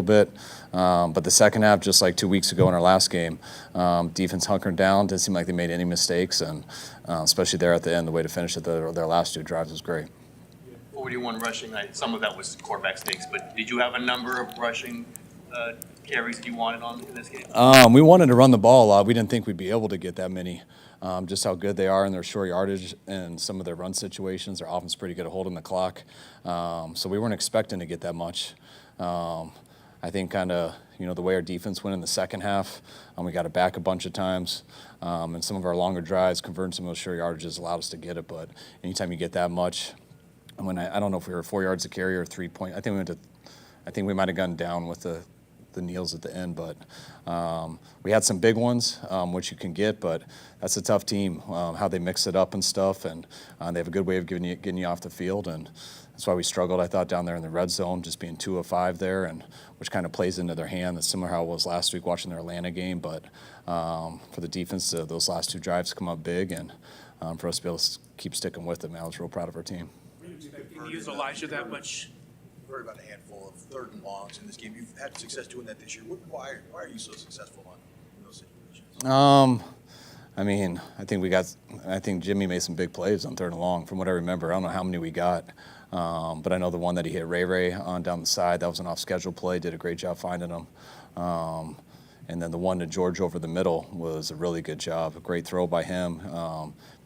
bit. But the second half, just like 2 weeks ago in our last game, defense hunkered down. Didn't seem like they made any mistakes, and especially there at the end, the way to finish it, their last 2 drives was great. 41 rushing. Some of that was quarterback stakes, but did you have a number of rushing carries that you wanted on in this game? We wanted to run the ball a lot. We didn't think we'd be able to get that many. Just how good they are in their short yardage and some of their run situations. Their offense is pretty good at holding the clock. So we weren't expecting to get that much. I think kind of, the way our defense went in the second half, we got it back a bunch of times. And some of our longer drives, converting some of those short yardages allowed us to get it. But anytime you get that much, I don't know if we were 4 yards a carry or 3 point. I think we might have gone down with the kneels at the end, but we had some big ones, which you can get, but that's a tough team, how they mix it up and stuff, and they have a good way of getting you off the field, and that's why we struggled, I thought, down there in the red zone, just being 2 of 5 there, and which kind of plays into their hand. That's similar how it was last week watching their Atlanta game, but for the defense, those last 2 drives come up big, and for us to be able to keep sticking with it, man, I was real proud of our team. Can you use Elijah that much? We've heard about a handful of 3rd and longs in this game. You've had success doing that this year. Why are you so successful in those situations? I think Jimmy made some big plays on 3rd and long. From what I remember, I don't know how many we got, but I know the one that he hit Ray on down the side, that was an off-schedule play. Did a great job finding him. And then the one to George over the middle was a really good job. A great throw by him,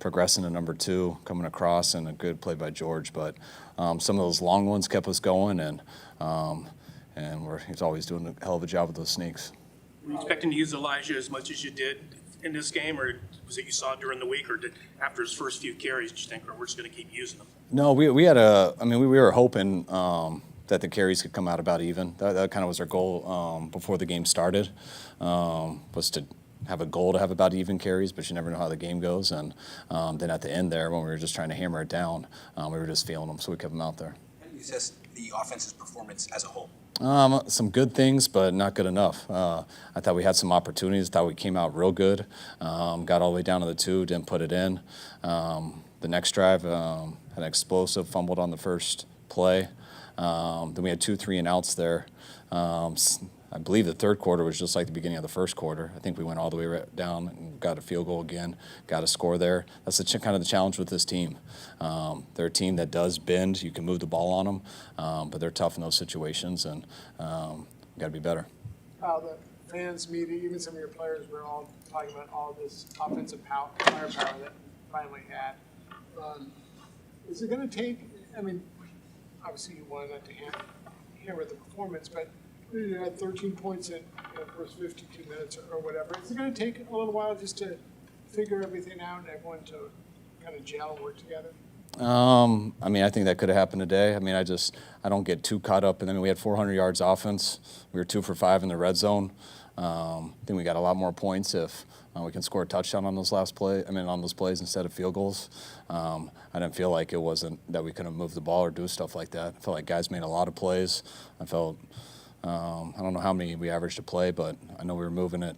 progressing to number 2, coming across, and a good play by George. But some of those long ones kept us going, and he's always doing a hell of a job with those sneaks. Were you expecting to use Elijah as much as you did in this game, or was it you saw during the week, or after his first few carries, did you think, we're just going to keep using him? No, we were hoping that the carries could come out about even. That kind of was our goal before the game started, was to have a goal to have about even carries, but you never know how the game goes. And then at the end there, when we were just trying to hammer it down, we were just feeling them, so we kept them out there. How do you assess the offense's performance as a whole? Some good things, but not good enough. I thought we had some opportunities. Thought we came out real good. Got all the way down to the 2, didn't put it in. The next drive had an explosive, fumbled on the first play. Then we had 2 3 and outs there. I believe the 3rd quarter was just like the beginning of the 1st quarter. I think we went all the way right down and got a field goal again, got a score there. That's kind of the challenge with this team. They're a team that does bend. You can move the ball on them, but they're tough in those situations, and we got to be better. The fans meeting, even some of your players were all talking about all this offensive firepower that you finally had. Is it going to take, obviously you wanted that to hammer the performance, but you had 13 points in the first 52 minutes or whatever. Is it going to take a little while just to figure everything out and everyone to kind of gel and work together? I think that could have happened today. I don't get too caught up. And then we had 400 yards offense. We were 2 for 5 in the red zone. I think we got a lot more points if we can score a touchdown on those on those plays instead of field goals. I didn't feel like it wasn't that we couldn't move the ball or do stuff like that. I felt like guys made a lot of plays. I don't know how many we averaged a play, but I know we were moving it.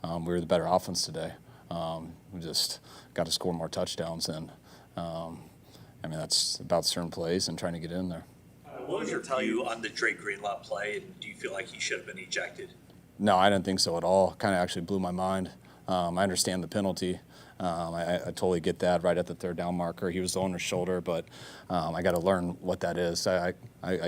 We were the better offense today. We just got to score more touchdowns, and that's about certain plays and trying to get in there. What was your view on the Drake Greenlaw play, and do you feel like he should have been ejected? No, I didn't think so at all. Kind of actually blew my mind. I understand the penalty. I totally get that right at the 3rd down marker. He was on his shoulder, but I got to learn what that is. I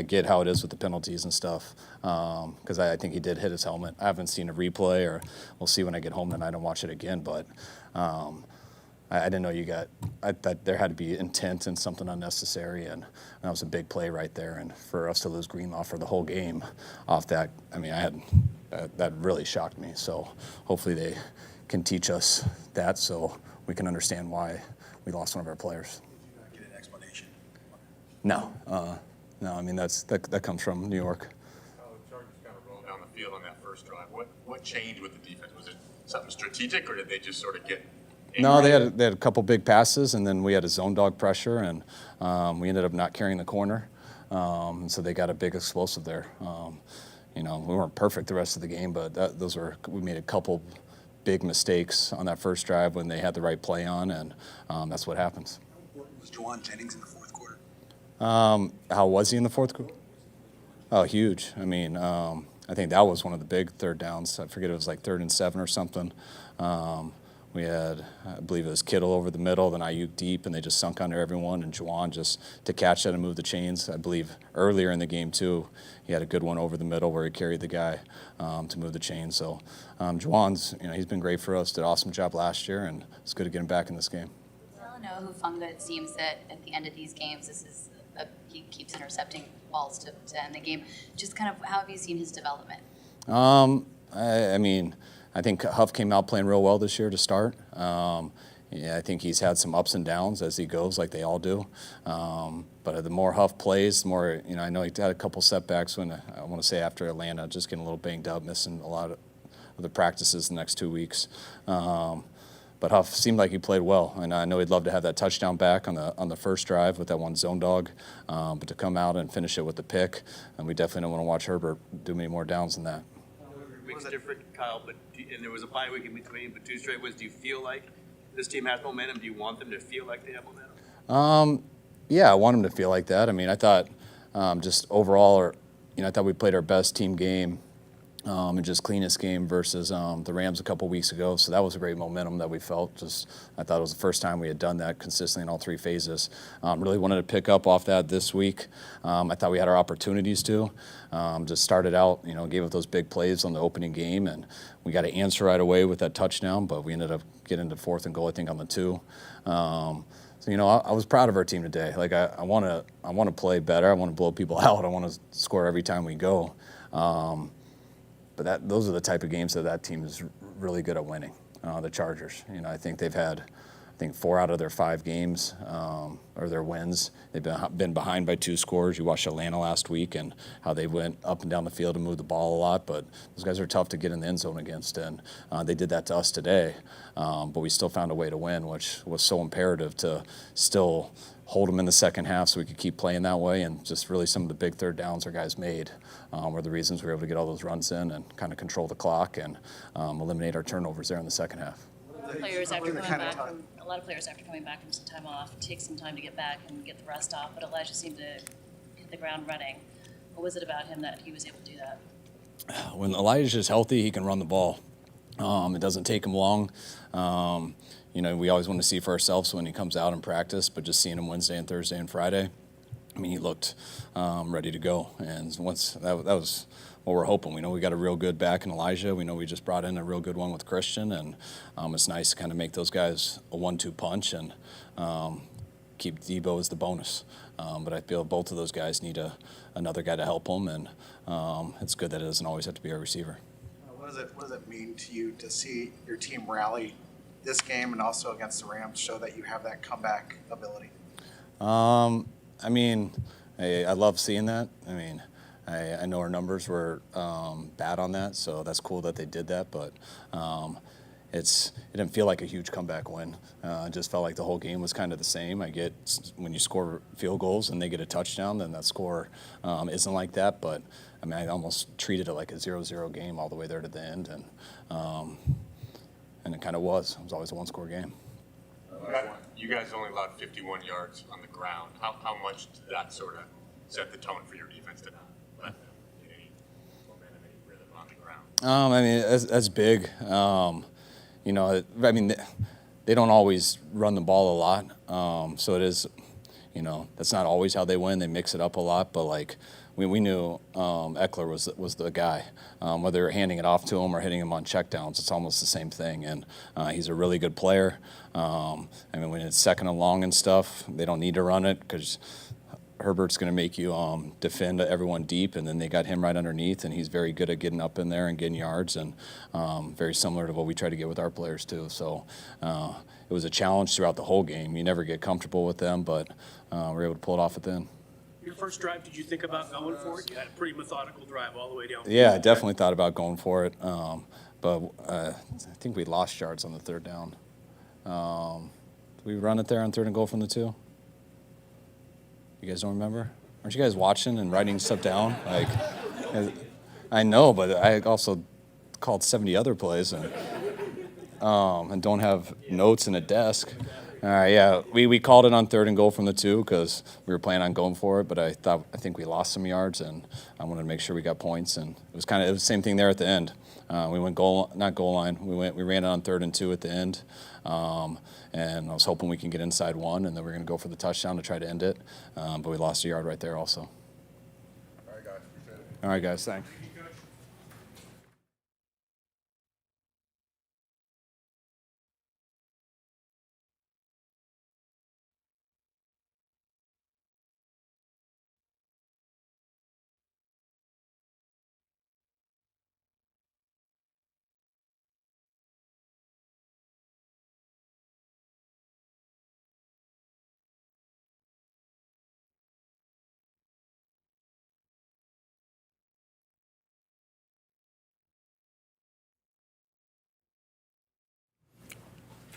get how it is with the penalties and stuff, because I think he did hit his helmet. I haven't seen a replay, or we'll see when I get home tonight and watch it again, but I didn't know I thought there had to be intent and something unnecessary, and that was a big play right there. And for us to lose Greenlaw for the whole game off that, that really shocked me. So hopefully they can teach us that so we can understand why we lost one of our players. Did you not get an explanation? No. That comes from New York. The Chargers kind of rolled down the field on that first drive. What changed with the defense? Was it something strategic, or did they just sort of get angry? No, they had a couple big passes, and then we had a zone dog pressure, and we ended up not carrying the corner. And so they got a big explosive there. We weren't perfect the rest of the game, but we made a couple big mistakes on that first drive when they had the right play on, and that's what happens. How important was Juwan Jennings in the 4th quarter? How was he in the 4th quarter? Oh, huge. I think that was one of the big third downs. I forget, it was like 3rd and 7 or something. We had, I believe it was Kittle over the middle, then Ayuk deep, and they just sunk under everyone, and Juwan just to catch that and move the chains. I believe earlier in the game, too, he had a good one over the middle where he carried the guy to move the chains. So Juwan's, he's been great for us, did an awesome job last year, and it's good to get him back in this game. Talanoa Hufanga, it seems that at the end of these games, he keeps intercepting balls to end the game. Just kind of, how have you seen his development? I think Huff came out playing real well this year to start. I think he's had some ups and downs as he goes, like they all do. But the more Huff plays, the more, I know he had a couple setbacks when, I want to say after Atlanta, just getting a little banged up, missing a lot of the practices the next 2 weeks. But Huff seemed like he played well, and I know he'd love to have that touchdown back on the first drive with that one zone dog. But to come out and finish it with the pick, and we definitely don't want to watch Herbert do many more downs than that. Makes it different, Kyle, and there was a bye week in between, but 2 straight wins. Do you feel like this team has momentum? Do you want them to feel like they have momentum? Yeah, I want them to feel like that. I thought just overall, I thought we played our best team game and just cleanest game versus the Rams a couple weeks ago. So that was a great momentum that we felt. I thought it was the first time we had done that consistently in all 3 phases. Really wanted to pick up off that this week. I thought we had our opportunities to. Just started out, gave up those big plays on the opening game, and we got to answer right away with that touchdown, but we ended up getting to 4th and goal, I think, on the 2. I was proud of our team today. Like I want to play better. I want to blow people out. I want to score every time we go. But those are the type of games that team is really good at winning. The Chargers, I think they've had, 4 out of their 5 games or their wins, they've been behind by 2 scores. You watched Atlanta last week and how they went up and down the field and moved the ball a lot. But those guys are tough to get in the end zone against, and they did that to us today. But we still found a way to win, which was so imperative to still hold them in the second half so we could keep playing that way. And just really some of the big third downs our guys made were the reasons we were able to get all those runs in and kind of control the clock and eliminate our turnovers there in the second half. Players after coming back from a lot of players after coming back from some time off take some time to get back and get the rest off, but Elijah seemed to hit the ground running. What was it about him that he was able to do that? When Elijah's healthy, he can run the ball. It doesn't take him long. We always want to see for ourselves when he comes out in practice, but just seeing him Wednesday and Thursday and Friday, he looked ready to go. And once that was what we're hoping. We know we got a real good back in Elijah. We know we just brought in a real good one with Christian, and it's nice to kind of make those guys a 1-2 punch and keep Debo as the bonus. But I feel both of those guys need another guy to help them, and it's good that it doesn't always have to be our receiver. What does it mean to you to see your team rally this game and also against the Rams, show that you have that comeback ability? I love seeing that. I know our numbers were bad on that, so that's cool that they did that, but it didn't feel like a huge comeback win. It just felt like the whole game was kind of the same. When you score field goals and they get a touchdown, then that score isn't like that, but I almost treated it like a 0-0 game all the way there to the end, and it kind of was. It was always a 1-score game. You guys only allowed 51 yards on the ground. How much did that sort of set the tone for your defense to not let them get any momentum, any rhythm on the ground? That's big. They don't always run the ball a lot, so it is, that's not always how they win. They mix it up a lot, but we knew Eckler was the guy. Whether you're handing it off to him or hitting him on checkdowns, it's almost the same thing. And he's a really good player. When it's 2nd and long and stuff, they don't need to run it because Herbert's going to make you defend everyone deep, and then they got him right underneath, and he's very good at getting up in there and getting yards, and very similar to what we try to get with our players too. So it was a challenge throughout the whole game. You never get comfortable with them, but we were able to pull it off at the end. Your first drive, did you think about going for it? You had a pretty methodical drive all the way down. Yeah, I definitely thought about going for it, but I think we lost yards on the 3rd down. Did we run it there on 3rd and goal from the 2? You guys don't remember? Aren't you guys watching and writing stuff down? I know, but I also called 70 other plays and don't have notes in a desk. All right, yeah, we called it on 3rd and goal from the 2 because we were planning on going for it, but I think we lost some yards, and I wanted to make sure we got points, and it was the same thing there at the end. We went not goal line. We ran it on 3rd and 2 at the end, and I was hoping we can get inside 1, and then we are going to go for the touchdown to try to end it, but we lost a yard right there also. All right, guys. Appreciate it. All right, guys, thanks.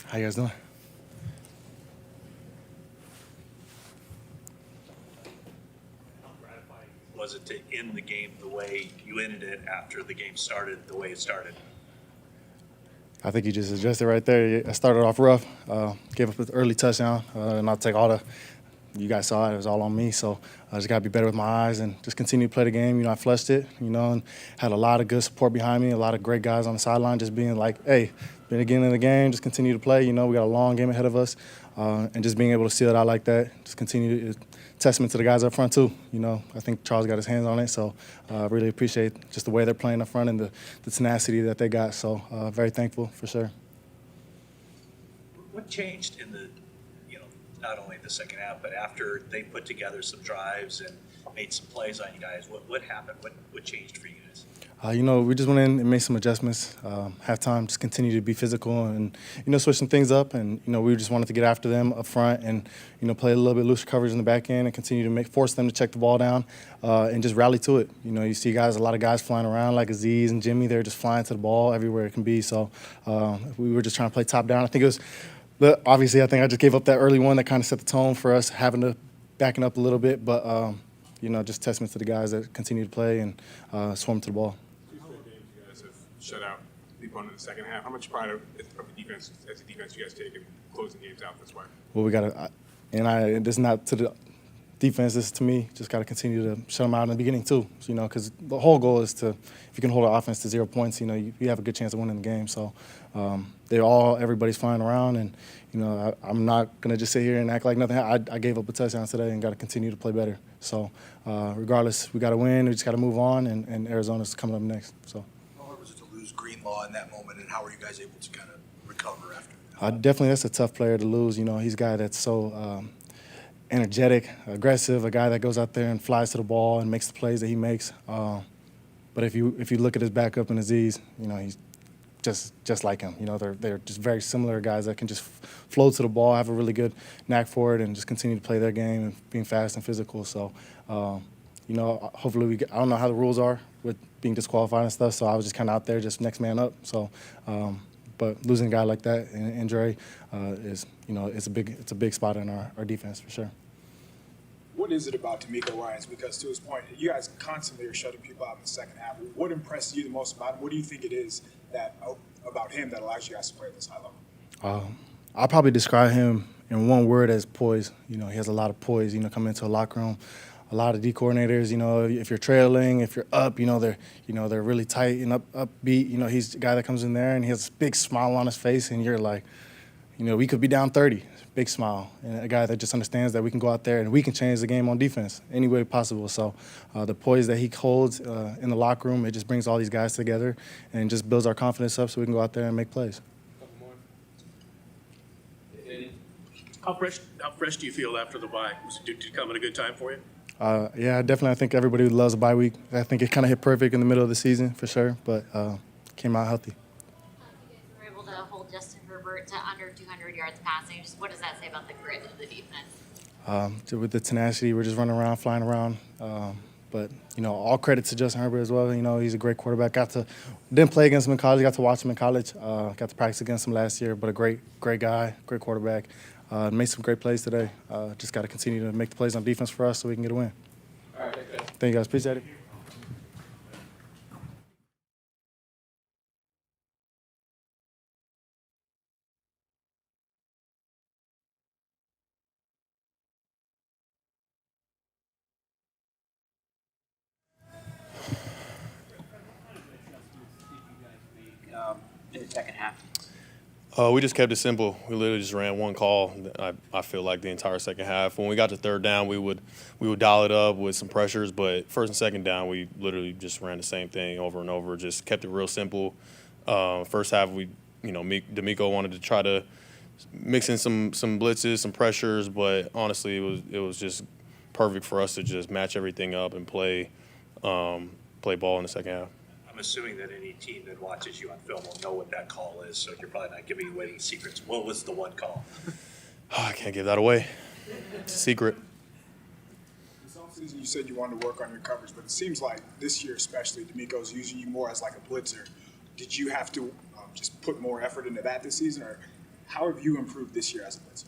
How you guys doing? How gratifying was it to end the game the way you ended it after the game started the way it started? I think you just adjusted right there. I started off rough, gave up an early touchdown, and I'll take all the. You guys saw it; it was all on me. So I just got to be better with my eyes and just continue to play the game. I flushed it, and had a lot of good support behind me, a lot of great guys on the sideline, just being like, "Hey, beginning of the game, just continue to play. We got a long game ahead of us, and just being able to seal it out like that, just continue to testament to the guys up front too. I think Charles got his hands on it, so I really appreciate just the way they're playing up front and the tenacity that they got. So very thankful for sure. What changed in the, not only the second half, but after they put together some drives and made some plays on you guys? What happened? What changed for you guys? We just went in and made some adjustments. Halftime, just continue to be physical and, switch some things up. And, we just wanted to get after them up front and, play a little bit looser coverage in the back end and continue to force them to check the ball down and just rally to it. You see a lot of guys flying around like Aziz and Jimmy. They're just flying to the ball everywhere it can be. So we were just trying to play top down. I think it was obviously, I think I just gave up that early one that kind of set the tone for us having to backing up a little bit. But, just testament to the guys that continue to play and swarm to the ball. You guys have shut out the opponent in the second half. How much pride of the defense, as a defense, you guys take in closing games out this way? Well, we got to, this is not to the defense, this is to me, just got to continue to shut them out in the beginning too, because the whole goal is to, if you can hold our offense to 0 points, you have a good chance of winning the game. So everybody's flying around, and, I'm not going to just sit here and act like nothing. I gave up a touchdown today and got to continue to play better. So regardless, we got to win. We just got to move on, and Arizona's coming up next. So. How hard was it to lose Greenlaw in that moment, and how were you guys able to kind of recover after? Definitely, that's a tough player to lose. He's a guy that's so energetic, aggressive, a guy that goes out there and flies to the ball and makes the plays that he makes. But if you look at his backup and Aziz, he's just like him. They're just very similar guys that can just flow to the ball, have a really good knack for it, and just continue to play their game and being fast and physical. So, hopefully I don't know how the rules are with being disqualified and stuff, so I was just kind of out there just next man up. So, but losing a guy like that in Dre is, it's a big spot in our defense for sure. What is it about D'Amico Ryans? Because to his point, you guys constantly are shutting people out in the second half. What impressed you the most about him? What do you think it is about him that allows you guys to play at this high level? I'll probably describe him in one word as poise. He has a lot of poise. Coming into a locker room, a lot of D coordinators. If you're trailing, if you're up, they're really tight and upbeat. He's the guy that comes in there and he has a big smile on his face, and you're like, we could be down 30. Big smile, and a guy that just understands that we can go out there and we can change the game on defense any way possible. So the poise that he holds in the locker room, it just brings all these guys together and just builds our confidence up so we can go out there and make plays. How fresh do you feel after the bye? Did it come at a good time for you? Yeah, definitely. I think everybody loves a bye week. I think it kind of hit perfect in the middle of the season for sure, but came out healthy. You were able to hold Justin Herbert to under 200 yards passing. Just what does that say about the grit of the defense? With the tenacity, we're just running around, flying around. But all credit to Justin Herbert as well. He's a great quarterback. Didn't play against him in college. Got to watch him in college. Got to practice against him last year. But a great guy, great quarterback. Made some great plays today. Just got to continue to make the plays on defense for us so we can get a win. All right, thank you guys. Appreciate it. in the second half? We just kept it simple. We literally just ran one call. I feel like the entire second half. When we got to third down, we would dial it up with some pressures. But first and second down, we literally just ran the same thing over and over. Just kept it real simple. First half, D'Amico wanted to try to mix in some blitzes, some pressures. But honestly, it was just perfect for us to just match everything up and play ball in the second half. I'm assuming that any team that watches you on film will know what that call is, so you're probably not giving away any secrets. What was the one call? I can't give that away. It's a secret. This offseason, you said you wanted to work on your coverage, but it seems like this year especially, D'Amico's using you more as like a blitzer. Did you have to just put more effort into that this season, or how have you improved this year as a blitzer?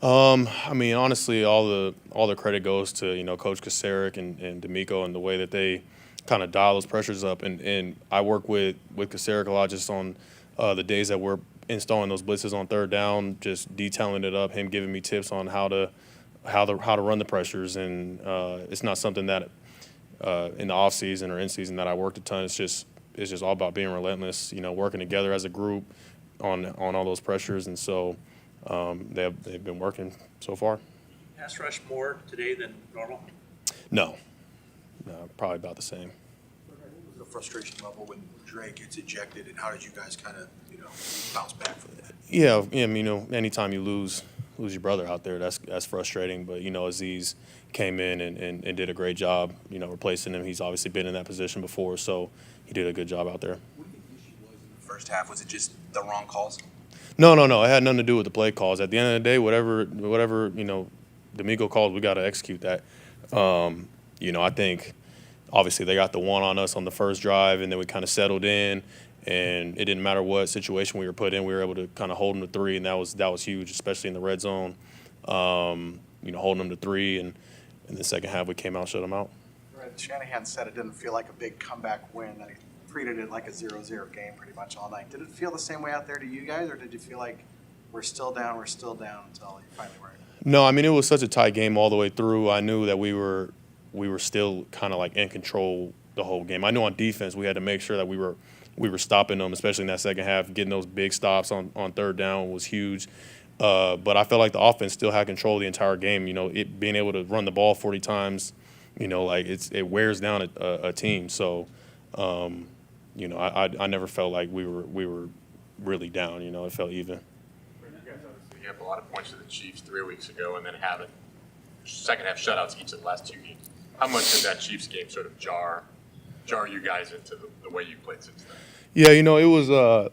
I mean, honestly, all the credit goes to Coach Kasarik and D'Amico and the way that they kind of dial those pressures up. And I work with Kasarik a lot just on the days that we're installing those blitzes on third down, just detailing it up. Him giving me tips on how to run the pressures. And it's not something that in the off season or in season that I worked a ton. It's just all about being relentless. Working together as a group on all those pressures. And so. They've been working so far. Pass rush more today than normal? No, probably about the same. What was the frustration level when Dre gets ejected, and how did you guys kind of bounce back from that? Yeah, anytime you lose your brother out there, that's frustrating. But Aziz came in and did a great job, replacing him. He's obviously been in that position before, so he did a good job out there. What do you think the issue was in the first half? Was it just the wrong calls? No. It had nothing to do with the play calls. At the end of the day, whatever D'Amico called, we got to execute that. I think obviously they got the one on us on the first drive, and then we kind of settled in, and it didn't matter what situation we were put in, we were able to kind of hold them to 3, and that was huge, especially in the red zone. Holding them to 3, and in the second half we came out, shut them out. Shanahan said it didn't feel like a big comeback win. I treated it like a 0-0 game pretty much all night. Did it feel the same way out there to you guys, or did you feel like we're still down until you finally were? No, I mean, it was such a tight game all the way through. I knew that we were still kind of like in control the whole game. I knew on defense we had to make sure that we were stopping them, especially in that second half. Getting those big stops on third down was huge. But I felt like the offense still had control the entire game. It being able to run the ball 40 times, it wears down a team. So. I never felt like we were really down. It felt even. You guys obviously gave up a lot of points to the Chiefs 3 weeks ago, and then having second half shutouts each of the last 2 games. How much did that Chiefs game sort of jar you guys into the way you played since then? Yeah, it was that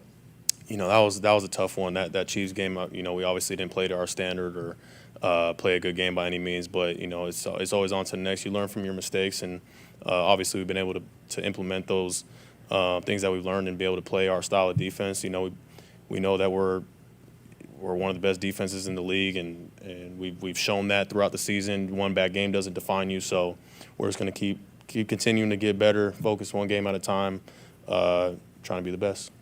was a tough one. That Chiefs game, we obviously didn't play to our standard or play a good game by any means, but it's always on to the next. You learn from your mistakes, and obviously we've been able to implement those things that we've learned and be able to play our style of defense. We know that we're one of the best defenses in the league, and we've shown that throughout the season. One bad game doesn't define you, so we're just going to keep continuing to get better, focus one game at a time, trying to be the best.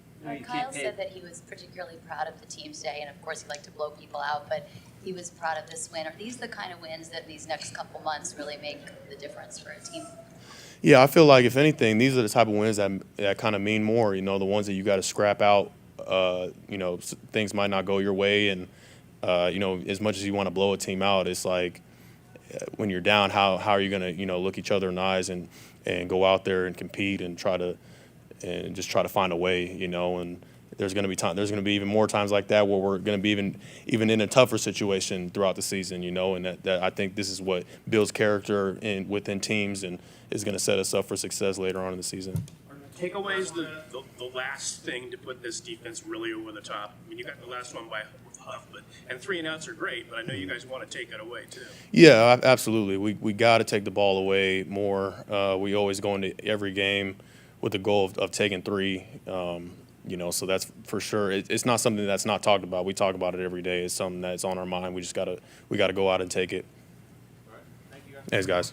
Kyle said that he was particularly proud of the team today, and of course he liked to blow people out, but he was proud of this win. Are these the kind of wins that these next couple months really make the difference for a team? Yeah, I feel like if anything, these are the type of wins that kind of mean more. The ones that you got to scrap out. Things might not go your way, and as much as you want to blow a team out, it's like when you're down, how are you going to look each other in the eyes and go out there and compete and try to find a way. And there's going to be even more times like that where we're going to be even in a tougher situation throughout the season. And that I think this is what builds character within teams and is going to set us up for success later on in the season. Takeaways, the last thing to put this defense really over the top. I mean, you got the last one by Huff, and 3 and outs are great, but I know you guys want to take it away too. Yeah, absolutely. We got to take the ball away more. We always go into every game with the goal of taking 3. So that's for sure. It's not something that's not talked about. We talk about it every day. It's something that's on our mind. We got to go out and take it. All right. Thank you guys. Thanks, guys.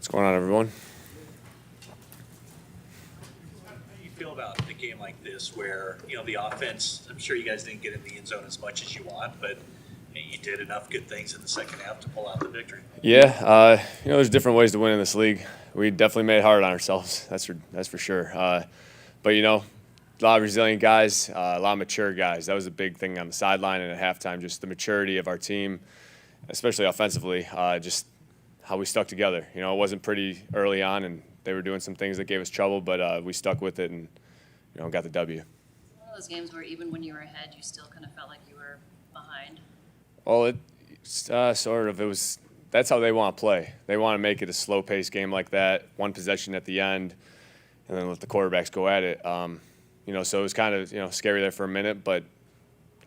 going on, everyone? How do you feel about a game like this where, the offense, I'm sure you guys didn't get in the end zone as much as you want, but you did enough good things in the second half to pull out the victory? Yeah, there's different ways to win in this league. We definitely made it hard on ourselves. That's for sure. But a lot of resilient guys, a lot of mature guys. That was a big thing on the sideline and at halftime. Just the maturity of our team, especially offensively. Just how we stuck together. It wasn't pretty early on, and they were doing some things that gave us trouble, but we stuck with it and got the W. One of those games where even when you were ahead, you still kind of felt like you were behind. Well, it was. That's how they want to play. They want to make it a slow-paced game like that, one possession at the end, and then let the quarterbacks go at it. So it was kind of scary there for a minute, but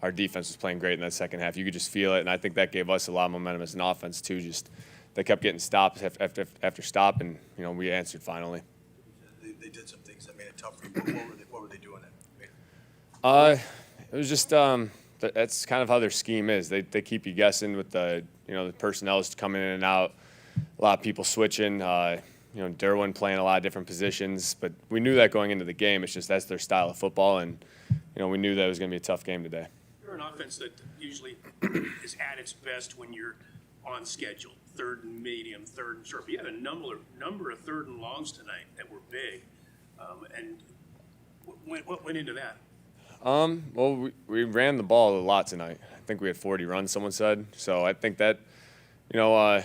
our defense was playing great in that second half. You could just feel it, and I think that gave us a lot of momentum as an offense too. Just they kept getting stops after stop, and we answered finally. They did some things that made it tough for you. What were they doing then? It was just that's kind of how their scheme is. They keep you guessing with the the personnel is coming in and out, a lot of people switching. Derwin playing a lot of different positions, but we knew that going into the game. It's just that's their style of football, and we knew that it was going to be a tough game today. You're an offense that usually is at its best when you're on schedule, third and medium, third and short. But you had a number of third and longs tonight that were big, and what went into that? Well, we ran the ball a lot tonight. I think we had 40 runs, someone said. So I think that, a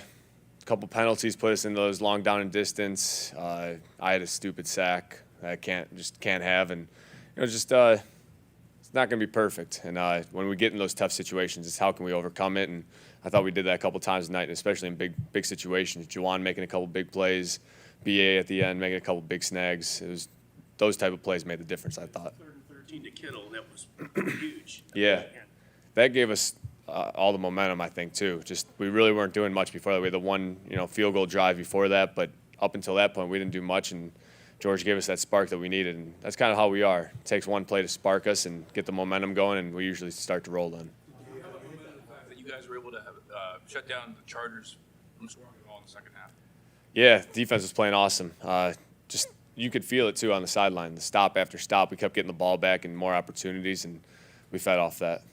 couple penalties put us into those long down and distance. I had a stupid sack that I can't have, and it's not going to be perfect. And when we get in those tough situations, it's how can we overcome it? And I thought we did that a couple times tonight, and especially in big situations. Juwan making a couple big plays, BA at the end making a couple big snags. It was those type of plays made the difference, I thought. 13 to Kittle, that was huge. Yeah, that gave us all the momentum, I think, too. Just we really weren't doing much before that. We had the one, field goal drive before that, but up until that point, we didn't do much, and George gave us that spark that we needed, and that's kind of how we are. It takes one play to spark us and get the momentum going, and we usually start to roll then. That you guys were able to shut down the Chargers from scoring the ball in the second half. Yeah, defense was playing awesome. Just you could feel it too on the sideline. The stop after stop, we kept getting the ball back and more opportunities, and we fed off that.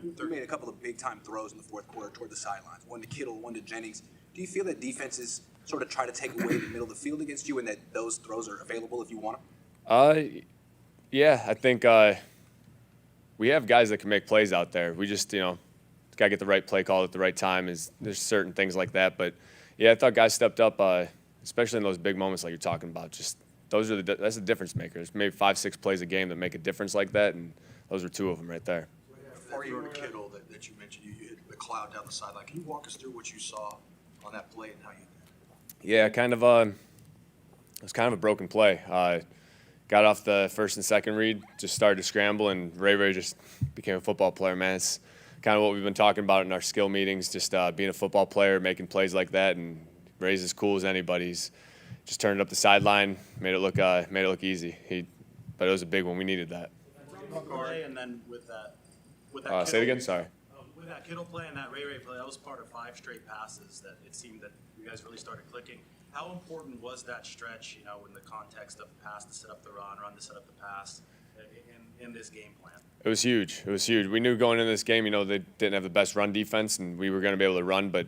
You made a couple of big-time throws in the fourth quarter toward the sidelines. One to Kittle, one to Jennings. Do you feel that defenses sort of try to take away the middle of the field against you, and that those throws are available if you want them? Yeah, I think we have guys that can make plays out there. We just got to get the right play call at the right time. There's certain things like that, but yeah, I thought guys stepped up. Especially in those big moments like you're talking about. Just that's the difference maker. There's maybe 5-6 plays a game that make a difference like that, and those are two of them right there. Before you were to Kittle that you mentioned, you hit the cloud down the sideline. Can you walk us through what you saw on that play and how you did? Yeah, it was kind of a broken play. Got off the first and second read, just started to scramble, and Ray just became a football player, man. It's kind of what we've been talking about in our skill meetings, just being a football player, making plays like that, and Ray's as cool as anybody. He's just turned it up the sideline, made it look easy. But it was a big one. We needed that. Play, and then with that say it again. Sorry. With that Kittle play and that Ray play, that was part of 5 straight passes that it seemed that you guys really started clicking. How important was that stretch? In the context of pass to set up the run to set up the pass in this game plan. It was huge. We knew going into this game, they didn't have the best run defense, and we were going to be able to run, but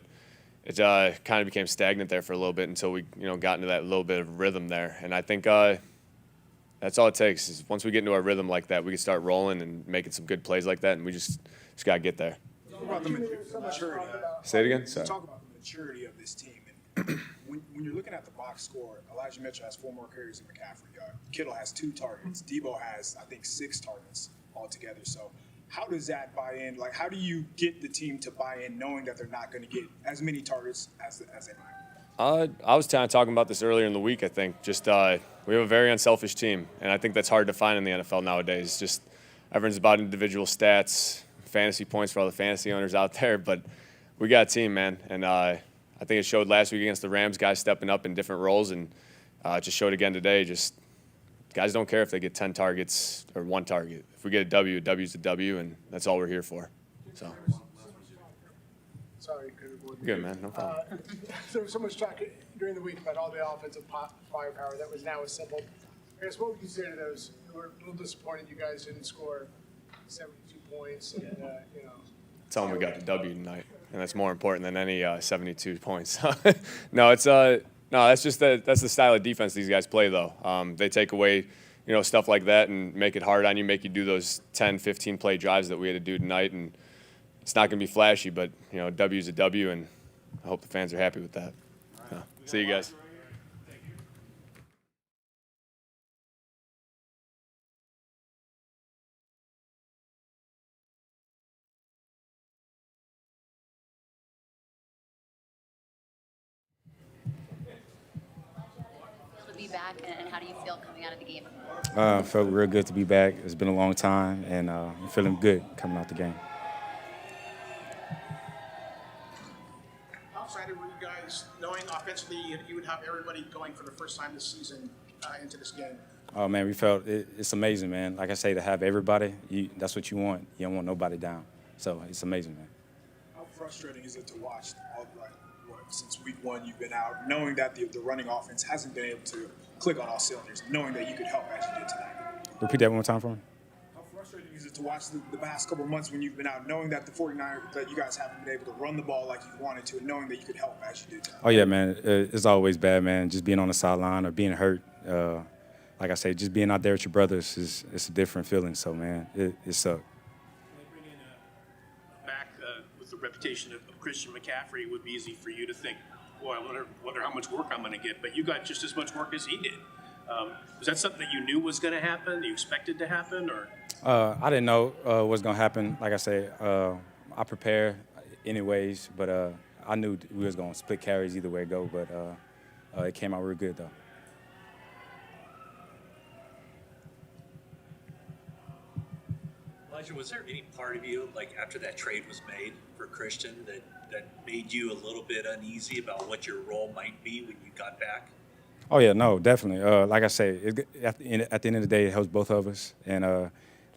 it kind of became stagnant there for a little bit until we, got into that little bit of rhythm there. And I think that's all it takes is once we get into our rhythm like that, we can start rolling and making some good plays like that, and we just got to get there. Talk about the maturity. Say it again? Sorry. Talk about the maturity of this team. And when you're looking at the box score, Elijah Mitchell has 4 more carries than McCaffrey. Kittle has 2 targets. Debo has, I think, 6 targets altogether. So how does that buy in? Like, how do you get the team to buy in knowing that they're not going to get as many targets as they might? I was kind of talking about this earlier in the week, I think. Just we have a very unselfish team, and I think that's hard to find in the NFL nowadays. Just everyone's about individual stats, fantasy points for all the fantasy owners out there, but we got a team, man. And I think it showed last week against the Rams, guys stepping up in different roles, and it just showed again today. Just guys don't care if they get 10 targets or 1 target. If we get a W, a W's a W, and that's all we're here for. So. Sorry, Good, man. No problem. There was so much talk during the week about all the offensive firepower that was now assembled. I guess what would you say to those who were a little disappointed you guys didn't score 72 points and, you know? Tell them we got the W tonight, and that's more important than any 72 points. No, it's no, that's just that's the style of defense these guys play, though. They take away, stuff like that and make it hard on you, make you do those 10, 15 play drives that we had to do tonight, and it's not going to be flashy, but W's a W, and I hope the fans are happy with that. See you guys. To be back, and how do you feel coming out of the game? Felt real good to be back. It's been a long time, and I'm feeling good coming out the game. How excited were you guys knowing offensively you would have everybody going for the first time this season into this game? Oh, man, we felt it's amazing, man. Like I say, to have everybody, that's what you want. You don't want nobody down. So it's amazing, man. How frustrating is it to watch since week one you've been out, knowing that the running offense hasn't been able to click on all cylinders, knowing that you could help as you did tonight? Repeat that one more time for me. How frustrating is it to watch the past couple of months when you've been out, knowing that the 49ers, that you guys haven't been able to run the ball like you wanted to, and knowing that you could help as you did tonight? Oh, yeah, man. It's always bad, man, just being on the sideline or being hurt. Like I say, just being out there with your brothers it's a different feeling. So, man, it sucked. Back with the reputation of Christian McCaffrey, it would be easy for you to think, boy, I wonder how much work I'm going to get. But you got just as much work as he did. Was that something that you knew was going to happen? You expected to happen, or? I didn't know what's going to happen. Like I say, I prepare anyways, but I knew we was going to split carries either way it go. But it came out real good, though. Elijah, was there any part of you, like after that trade was made for Christian, that made you a little bit uneasy about what your role might be when you got back? Oh, yeah, no, definitely. Like I say, at the end of the day, it helps both of us. And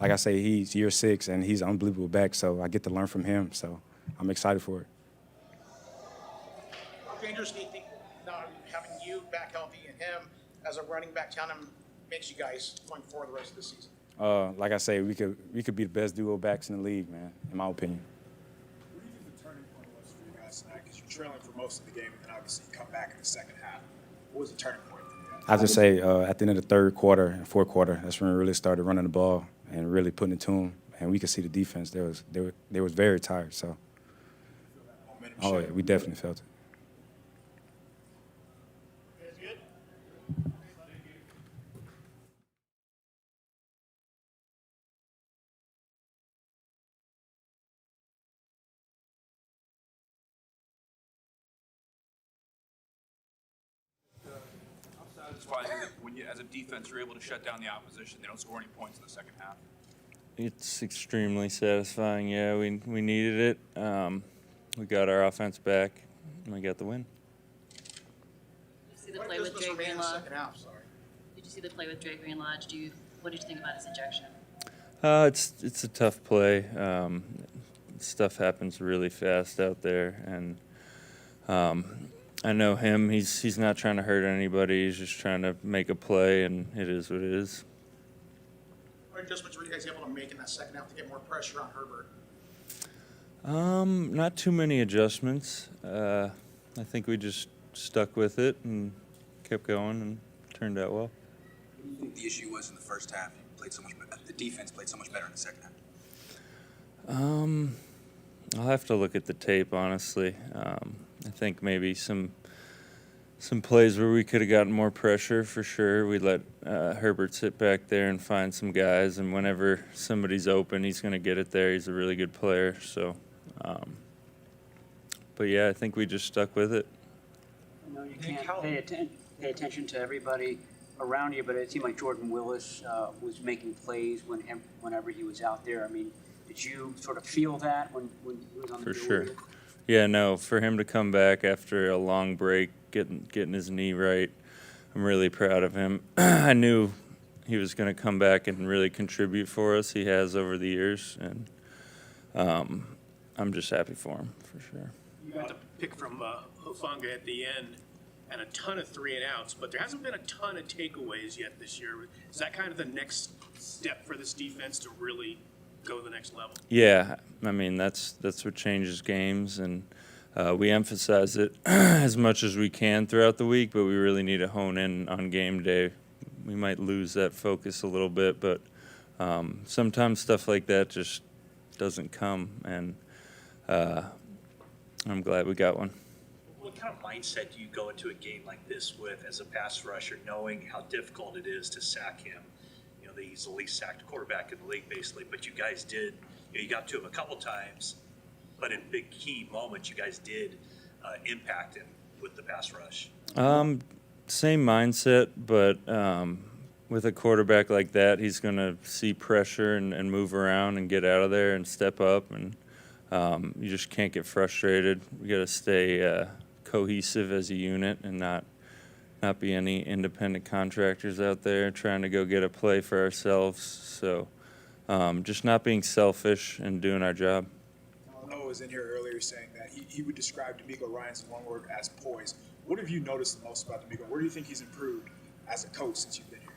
like I say, he's year 6, and he's unbelievable back, so I get to learn from him. So I'm excited for it. How dangerous do you think having you back healthy and him as a running back tandem makes you guys going forward the rest of the season? Like I say, we could be the best duo backs in the league, man, in my opinion. What do you think the turning point was for you guys tonight? Because you're trailing for most of the game, and then obviously you come back in the second half. What was the turning point for you guys? I just say at the end of the third quarter and fourth quarter, that's when we really started running the ball and really putting it to them. And we could see the defense. They was very tired. So, oh yeah, we definitely felt it. Satisfying that when you, as a defense, you're able to shut down the opposition. They don't score any points in the second half. It's extremely satisfying. Yeah, we needed it. We got our offense back, and we got the win. Did you see the play with Dre Greenlaw? Did you see the play with Dre Greenlaw? What did you think about his ejection? It's a tough play. Stuff happens really fast out there, and I know him. He's not trying to hurt anybody. He's just trying to make a play, and it is what it is. What adjustments were you guys able to make in that second half to get more pressure on Herbert? Not too many adjustments. I think we just stuck with it and kept going, and turned out well. What do you think the issue was in the first half? You played so much better. The defense played so much better in the second half. I'll have to look at the tape, honestly. I think maybe some plays where we could have gotten more pressure for sure. We let Herbert sit back there and find some guys, and whenever somebody's open, he's going to get it there. He's a really good player. So, but yeah, I think we just stuck with it. I know you can't pay attention to everybody around you, but it seemed like Jordan Willis was making plays whenever he was out there. I mean, did you sort of feel that when he was on the For field? sure. Yeah, no, for him to come back after a long break, getting his knee right, I'm really proud of him. I knew he was going to come back and really contribute for us. He has over the years, and I'm just happy for him, for sure. you got to pick from Hufanga at the end and a ton of 3 and outs, but there hasn't been a ton of takeaways yet this year. Is that kind of the next step for this defense to really go to the next level? Yeah, I mean that's what changes games, and we emphasize it as much as we can throughout the week, but we really need to hone in on game day. We might lose that focus a little bit, but sometimes stuff like that just doesn't come, and I'm glad we got one. What kind of mindset do you go into a game like this with as a pass rusher, knowing how difficult it is to sack him? You know, he's the least sacked quarterback in the league, basically, but you guys did, you got to him a couple times, but in big key moments, you guys did impact him with the pass rush. Same mindset, but with a quarterback like that, he's going to see pressure and move around and get out of there and step up, and you just can't get frustrated. We got to stay cohesive as a unit and not be any independent contractors out there trying to go get a play for ourselves. So just not being selfish and doing our job. Noah was in here earlier saying that he would describe D'Amico Ryans in one word as poise. What have you noticed the most about D'Amico? Where do you think he's improved as a coach since you've been here?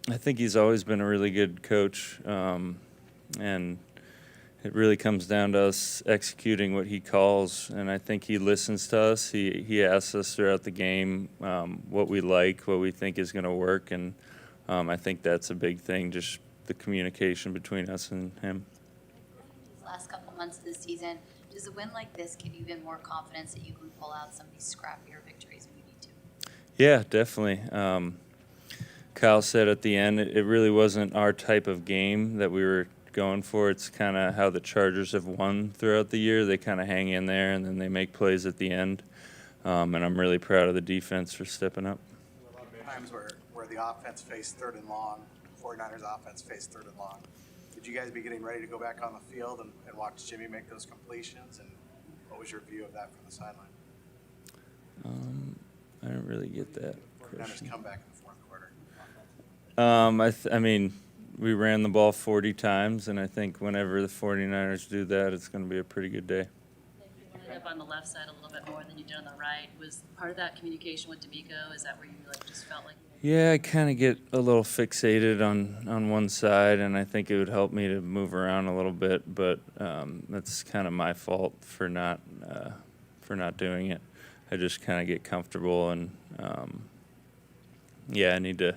I think he's always been a really good coach, and it really comes down to us executing what he calls, and I think he listens to us. He asks us throughout the game what we like, what we think is going to work, and I think that's a big thing, just the communication between us and him. These last couple months of the season, does a win like this give you even more confidence that you can pull out some of these scrappier victories when you need to? Yeah, definitely. Kyle said at the end, it really wasn't our type of game that we were going for. It's kind of how the Chargers have won throughout the year. They kind of hang in there, and then they make plays at the end. And I'm really proud of the defense for stepping up. A lot of times where the offense faced 3rd and long, 49ers offense faced 3rd and long. Would you guys be getting ready to go back on the field and watch Jimmy make those completions? And what was your view of that from the sideline? I don't really get that 49ers question. come back in the 4th quarter. I mean, we ran the ball 40 times, and I think whenever the 49ers do that, it's going to be a pretty good day. You ended up on the left side a little bit more than you did on the right. Was part of that communication with D'Amico? Is that where you just felt like? Yeah, I kind of get a little fixated on one side, and I think it would help me to move around a little bit, but that's kind of my fault for not doing it. I just kind of get comfortable, and yeah, I need to.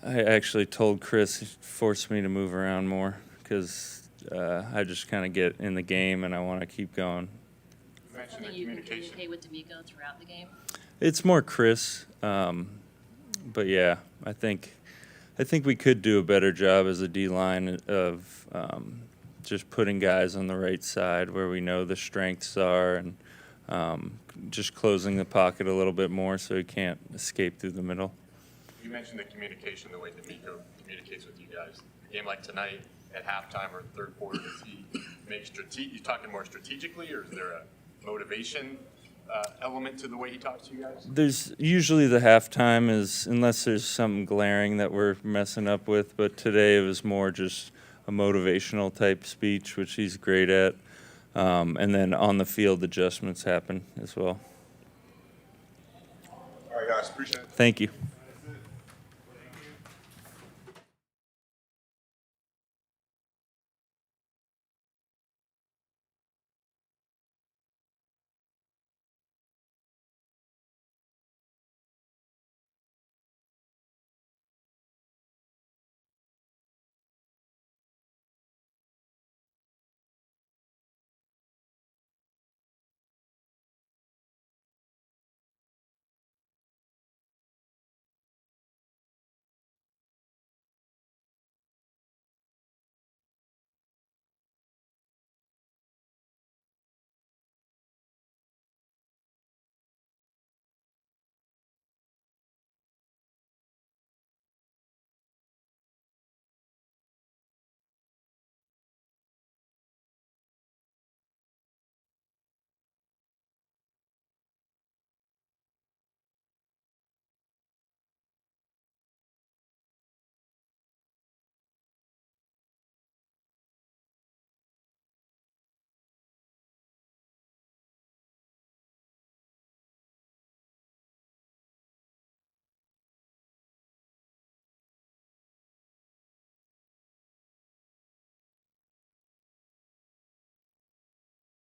I actually told Chris, he forced me to move around more because I just kind of get in the game and I want to keep going. You mentioned the Something you can communication. communicate with D'Amico throughout the game? It's more Chris, but yeah, I think we could do a better job as a D-line of just putting guys on the right side where we know the strengths are, and just closing the pocket a little bit more so he can't escape through the middle. You mentioned the communication, the way D'Amico communicates with you guys. A game like tonight, at halftime or 3rd quarter, does he make you talking more strategically, or is there a motivation element to the way he talks to you guys? There's usually the halftime is, unless there's something glaring that we're messing up with, but today it was more just a motivational type speech, which he's great at. And then on the field, adjustments happen as well. All right, guys, appreciate it. Thank you.